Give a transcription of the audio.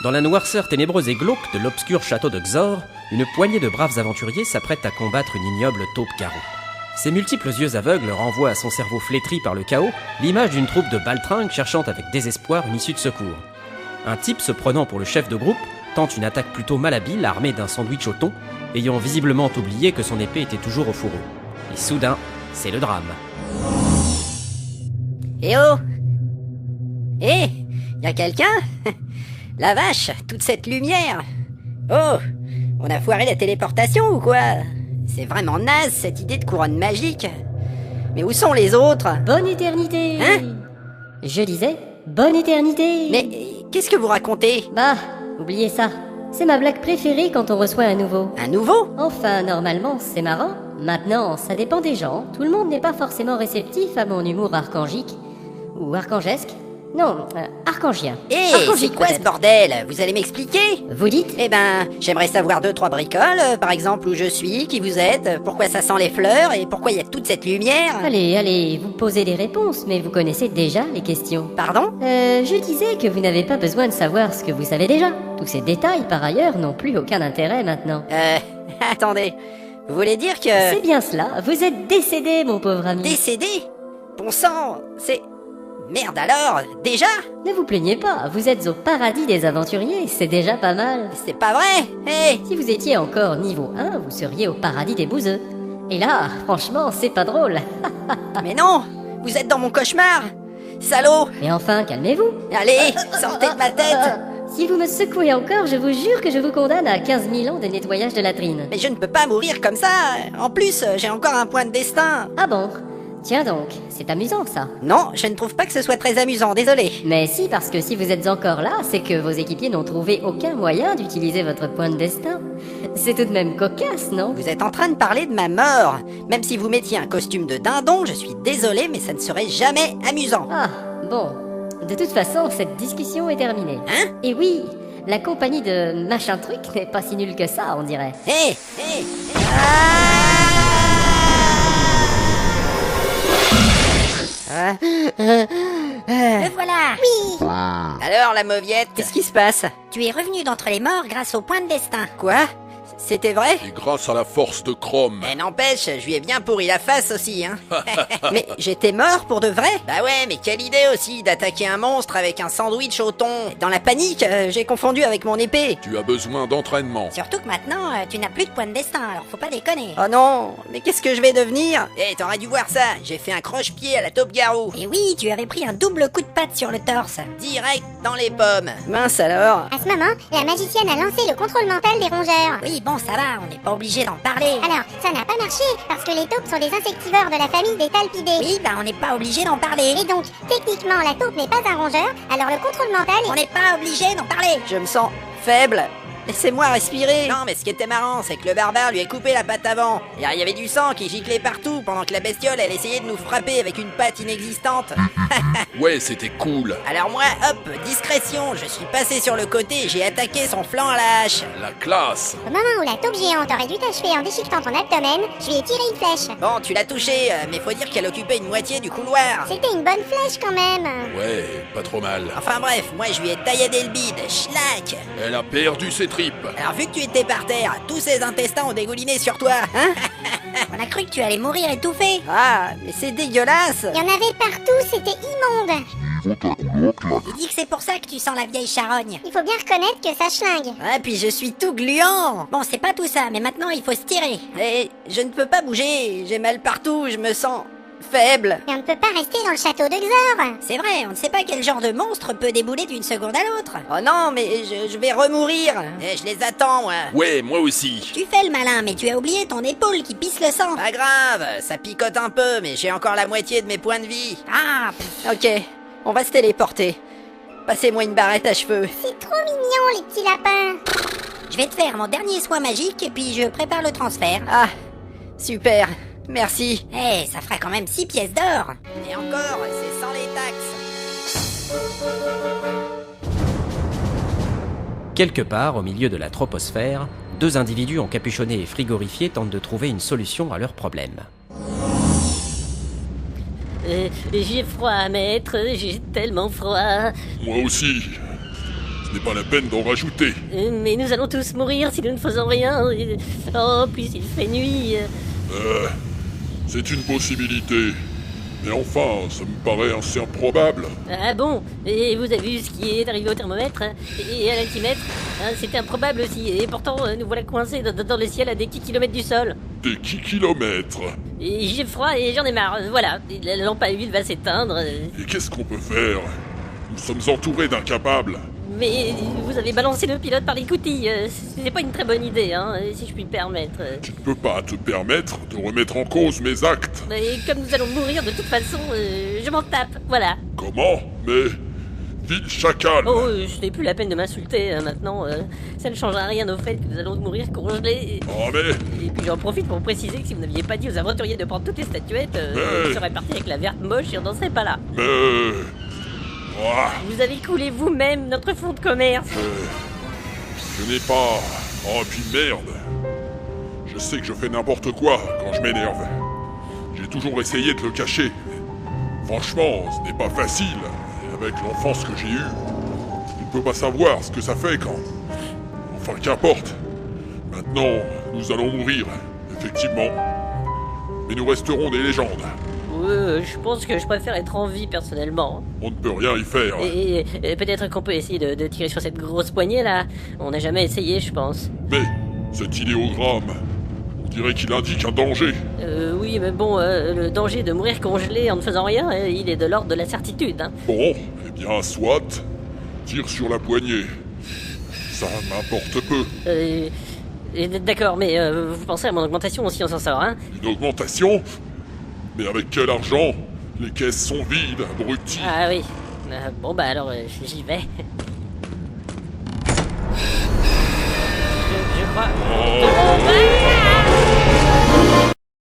Dans la noirceur ténébreuse et glauque de l'obscur château de Xor, une poignée de braves aventuriers s'apprête à combattre une ignoble taupe garou. Ses multiples yeux aveugles renvoient à son cerveau flétri par le chaos l'image d'une troupe de baltringues cherchant avec désespoir une issue de secours. Un type se prenant pour le chef de groupe tente une attaque plutôt malhabile armé d'un sandwich au thon, ayant visiblement oublié que son épée était toujours au fourreau. Et soudain, c'est le drame. Eh oh! Eh! Y'a quelqu'un? La vache, toute cette lumière! Oh! On a foiré la téléportation ou quoi? C'est vraiment naze cette idée de couronne magique! Mais où sont les autres? Bonne éternité! Hein? Je disais, bonne éternité! Mais qu'est-ce que vous racontez? Bah, oubliez ça. C'est ma blague préférée quand on reçoit un nouveau. Un nouveau? Enfin, normalement, c'est marrant. Maintenant, ça dépend des gens. Tout le monde n'est pas forcément réceptif à mon humour archangique. Ou archangesque. Non, archangien. Eh, c'est Archangique, quoi ce peut-être. bordel? Vous allez m'expliquer? Vous dites? Eh ben, j'aimerais savoir 2-3 bricoles, par exemple où je suis, qui vous êtes, pourquoi ça sent les fleurs et pourquoi il y a toute cette lumière. Allez, vous posez des réponses, mais vous connaissez déjà les questions. Pardon? Je disais que vous n'avez pas besoin de savoir ce que vous savez déjà. Tous ces détails, par ailleurs, n'ont plus aucun intérêt maintenant. Attendez, vous voulez dire que... C'est bien cela, vous êtes décédé, mon pauvre ami. Décédé? Bon sang, c'est... Merde alors, déjà? Ne vous plaignez pas, vous êtes au paradis des aventuriers, c'est déjà pas mal. C'est pas vrai? Eh, Si vous étiez encore niveau 1, vous seriez au paradis des bouseux. Et là, franchement, c'est pas drôle. mais non, vous êtes dans mon cauchemar. Salaud! Mais enfin, calmez-vous. Allez, sortez de ma tête! Si vous me secouez encore, je vous jure que je vous condamne à 15 000 ans de nettoyage de latrine. Mais je ne peux pas mourir comme ça. En plus, j'ai encore un point de destin. Ah bon? Tiens donc, c'est amusant ça. Non, je ne trouve pas que ce soit très amusant, désolé. Mais si, parce que si vous êtes encore là, c'est que vos équipiers n'ont trouvé aucun moyen d'utiliser votre point de destin. C'est tout de même cocasse, non? Vous êtes en train de parler de ma mort. Même si vous mettiez un costume de dindon, je suis désolé, mais ça ne serait jamais amusant. Ah, bon. De toute façon, cette discussion est terminée. Hein? Et oui, la compagnie de machin truc n'est pas si nulle que ça, on dirait. Hé, hé, Le voilà. Oui. Alors, la mauviette, qu'est-ce qui se passe? Tu es revenu d'entre les morts grâce au point de destin. Quoi? C'était vrai? Et grâce à la force de Chrome. Mais n'empêche, je lui ai bien pourri la face aussi, hein. Mais j'étais mort pour de vrai? Bah ouais, mais quelle idée aussi d'attaquer un monstre avec un sandwich au thon. Dans la panique, j'ai confondu avec mon épée. Tu as besoin d'entraînement. Surtout que maintenant, tu n'as plus de point de destin, alors faut pas déconner. Oh non, mais qu'est-ce que je vais devenir? Eh, t'aurais dû voir ça, j'ai fait un croche-pied à la taupe garou. Et oui, tu avais pris un double coup de patte sur le torse. Direct dans les pommes. Mince alors. À ce moment, la magicienne a lancé le contrôle mental des rongeurs. Oui, bon, ça va, on n'est pas obligé d'en parler. Alors, ça n'a pas marché, parce que les taupes sont des insectivores de la famille des talpidés. Oui, bah on n'est pas obligé d'en parler. Et donc, techniquement, la taupe n'est pas un rongeur, alors le contrôle mental On n'est pas obligé d'en parler. Je me sens faible. Laissez-moi respirer. Non, mais ce qui était marrant, c'est que le barbare lui a coupé la patte avant. Et il y avait du sang qui giclait partout pendant que la bestiole, elle essayait de nous frapper avec une patte inexistante. Ouais, c'était cool. Alors moi, hop, discrétion, je suis passé sur le côté et j'ai attaqué son flanc à la hache. La classe. Au moment où la taupe géante aurait dû t'achever en déchiquetant ton abdomen, je lui ai tiré une flèche. Bon, tu l'as touché, mais faut dire qu'elle occupait une moitié du couloir. C'était une bonne flèche quand même. Ouais, pas trop mal. Enfin bref, moi je lui ai tailladé le bide, schlac. Elle a perdu ses tripes. Alors vu que tu étais par terre, tous ses intestins ont dégouliné sur toi, hein? On a cru que tu allais mourir étouffé. Ah, mais c'est dégueulasse. Il y en avait partout, c'était immonde. Il dit que c'est pour ça que tu sens la vieille charogne. Il faut bien reconnaître que ça schlingue. Ah, puis je suis tout gluant. Bon, c'est pas tout ça, mais maintenant il faut se tirer. Et je ne peux pas bouger, j'ai mal partout, je me sens faible. Et on ne peut pas rester dans le château de Xor. C'est vrai, on ne sait pas quel genre de monstre peut débouler d'une seconde à l'autre. Oh non, mais je vais remourir. Et je les attends, moi. Ouais, moi aussi. Tu fais le malin, mais tu as oublié ton épaule qui pisse le sang. Pas grave, ça picote un peu, mais j'ai encore la moitié de mes points de vie. Ah, pff, Ok, on va se téléporter. Passez-moi une barrette à cheveux. C'est trop mignon, les petits lapins. je vais te faire mon dernier soin magique et puis je prépare le transfert. Ah, super, merci. Eh, ça fera quand même 6 pièces d'or. Et encore, c'est sans les taxes. Quelque part, au milieu de la troposphère, deux individus encapuchonnés et frigorifiés tentent de trouver une solution à leur problème. J'ai froid, maître, j'ai tellement froid. Moi aussi. Ce n'est pas la peine d'en rajouter. Mais nous allons tous mourir si nous ne faisons rien. Oh, puis il fait nuit. C'est une possibilité. Mais enfin, ça me paraît assez improbable. Ah bon? Et vous avez vu ce qui est arrivé au thermomètre et à l'altimètre? C'était improbable aussi. Et pourtant, nous voilà coincés dans le ciel à des kilomètres du sol. Des kilomètres. Et j'ai froid et j'en ai marre. Voilà, la lampe à huile va s'éteindre. Et qu'est-ce qu'on peut faire? Nous sommes entourés d'incapables. Mais vous avez balancé le pilote par les coutilles. C'est pas une très bonne idée, hein, si je puis me permettre. Tu ne peux pas te permettre de remettre en cause mes actes. Et comme nous allons mourir de toute façon, je m'en tape, voilà. Comment? Mais... Ville chacal! Oh, ce n'est plus la peine de m'insulter maintenant. Ça ne changera rien au fait que nous allons mourir congelés. Oh mais... Et puis j'en profite pour préciser que si vous n'aviez pas dit aux aventuriers de prendre toutes les statuettes, ils seraient partis avec la verte moche et on n'en serait pas là. Mais... Ouah. Vous avez coulé vous-même notre fonds de commerce. Je n'ai pas... Oh, puis merde. Je sais que je fais n'importe quoi quand je m'énerve. J'ai toujours essayé de le cacher. Franchement, ce n'est pas facile. Avec l'enfance que j'ai eue, je ne peux pas savoir ce que ça fait quand... Enfin, qu'importe. Maintenant, nous allons mourir, effectivement. Mais nous resterons des légendes. Je pense que je préfère être en vie personnellement. On ne peut rien y faire. Et peut-être qu'on peut essayer de tirer sur cette grosse poignée là. On n'a jamais essayé, je pense. Mais cet idéogramme, on dirait qu'il indique un danger. Oui, mais bon, le danger de mourir congelé en ne faisant rien, il est de l'ordre de la certitude. Hein. Bon, eh bien, soit. Tire sur la poignée. Ça m'importe peu. D'accord, mais vous pensez à mon augmentation si on s'en sort, hein? Une augmentation? Mais avec quel argent? Les caisses sont vides, abruti. Ah oui. Bon bah alors, j'y vais. Je crois... Oh.